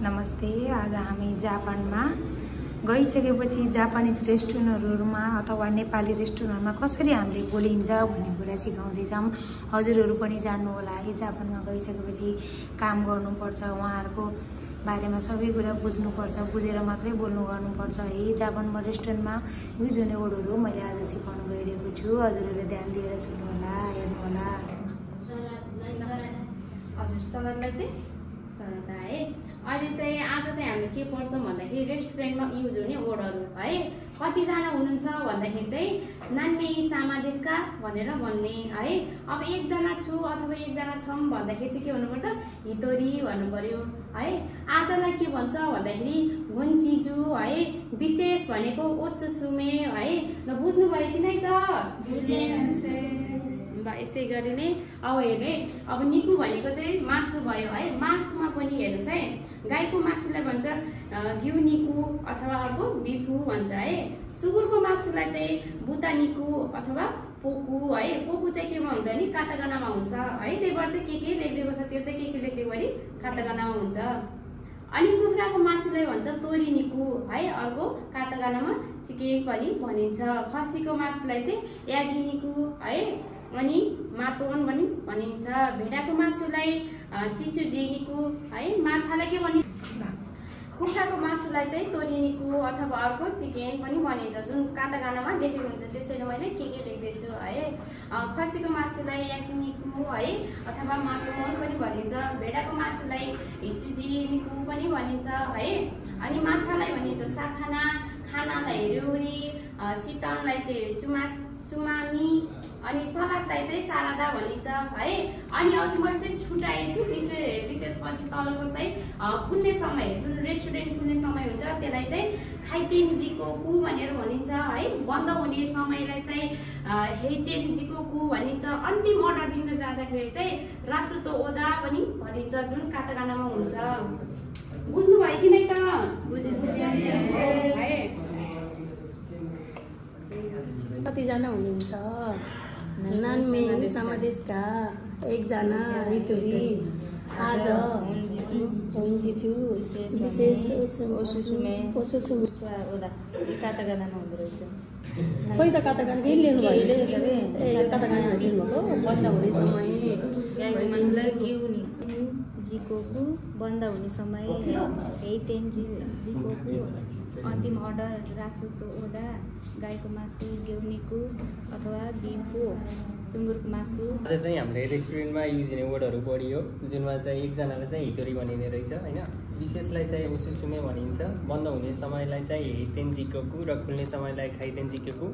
नमस्ते। आज हामी जापानमा गइसकेपछि जापानिज रेस्टुरेन्टहरुमा अथवा नेपाली रेस्टुरेन्टमा कसरी हामीले बोलिन्छ भन्ने कुरा सिकाउँदैछौँ। हजुरहरु पनि जान्नु होला है, जापानमा गइसकेपछि काम गर्नुपर्छ, उहाँहरुको बारेमा सबै कुरा बुझ्नुपर्छ, बुझेर मात्रै बोल्नु गर्नुपर्छ है। जापानमा रेस्टुरेन्टमा युज हुने वर्डहरु मैले आज सिकाउन गइरहेको छु। हजुरहरुले ध्यान दिएर सुन्नु होला, हेर्नु होला। हजुर, सलादलाई चाहिँ सलाद है। अहिले चाहिँ आज चाहिँ हामीले के पढ्छौँ भन्दाखेरि रेस्टुरेन्टमा युज हुने वर्डहरु है। कतिजना हुनुहुन्छ भन्दाखेरि चाहिँ नान्मे सामादेशका भनेर भन्ने है। अब एकजना छु अथवा एकजना छौं भन्दाखेरि चाहिँ के भन्नुपर्छ, हितोरी भन्नु पर्यो है। आजलाई के भन्छ भन्दाखेरि गोन्चिजु है। विशेष भनेको ओसुसुमे है। ल बुझ्नु भयो कि नै त? यसै गरी नै अब हेर्ने, अब निकु भनेको चाहिँ मासु भयो है। मासुमा पनि हेर्नुस् है, गाईको मासुलाई भन्छ घिउ निकु अथवा अर्को बिफु भन्छ है। सुँगुरको मासुलाई चाहिँ बुता निकु अथवा पोकु है। पोकु चाहिँ केमा हुन्छ नि, काटागानामा हुन्छ है। त्यही भएर चाहिँ के लेखिदिएको छ, त्यो चाहिँ के लेखिदिएको भने काटागानामा हुन्छ। अनि कुखुराको मासुलाई भन्छ तोरी निकु है। अर्को काटागानामा चिकेन पनि भनिन्छ। खसीको मासुलाई चाहिँ यागी निकु है। अनि मातोन पनि भनिन्छ। भेडाको मासुलाई सिचुजी निकु है। माछालाई के भनिन्छ, कुखुराको मासुलाई चाहिँ तोरी निकु अथवा अर्को चिकेन पनि भनिन्छ, जुन काटागानामा लेखेको हुन्छ। त्यसैले मैले के लेख्दैछु है। खसीको मासुलाई याकी निकु है अथवा मातोन पनि भनिन्छ। भेडाको मासुलाई हिचुजी निकु पनि भनिन्छ है। अनि माछालाई भनिन्छ साखाना, खानालाई हेर्योरी, शीतललाई चाहिँ चुमामी, अनि सलादलाई चाहिँ सारादा भनिन्छ है। अनि अघि मैले चाहिँ छुटाएछु विशेष पछि तलको चाहिँ खुल्ने समय, जुन रेस्टुरेन्ट खुल्ने समय हुन्छ त्यसलाई चाहिँ खाइतेन्जिकोकु भनेर भनिन्छ है। बन्द हुने समयलाई चाहिँ हेइतेन्जिकोकु भनिन्छ। अन्तिम अर्डर दिन जाँदाखेरि चाहिँ रासुतो ओदा पनि भनिन्छ, जुन काटागानामा हुन्छ। बुझ्नु भयो कि नै त? है। कतिजना हुनुहुन्छ? नान्मे सामादेशका एकजना हितोरी, आज हुन्जिछु विशेष ओसुसुमे ओदा काटागानामा हुँदो रहेछ। खोइ त काटागाना के लिनु भयो? ए यो काटागाना लिनुभएको बस्दा हुने समय जिकोकु बन्द हुने समय हेइतेन्जिकोकु अन्तिम अर्डर रासुतो ओडा, गाईको मासु गेउनीको अथवा बिफको, सुँगुरको मासु। आज चाहिँ हामीले रेस्टुरेन्टमा युज हुने वर्डहरू पढियो, जुनमा चाहिँ एकजनालाई चाहिँ हितोरी भनिने रहेछ होइन। विशेषलाई चाहिँ ओसुसुमे भनिन्छ। बन्द हुने समयलाई चाहिँ हेइतेन्जिकोकु र खुल्ने समयलाई खाइतेन्जिकोकु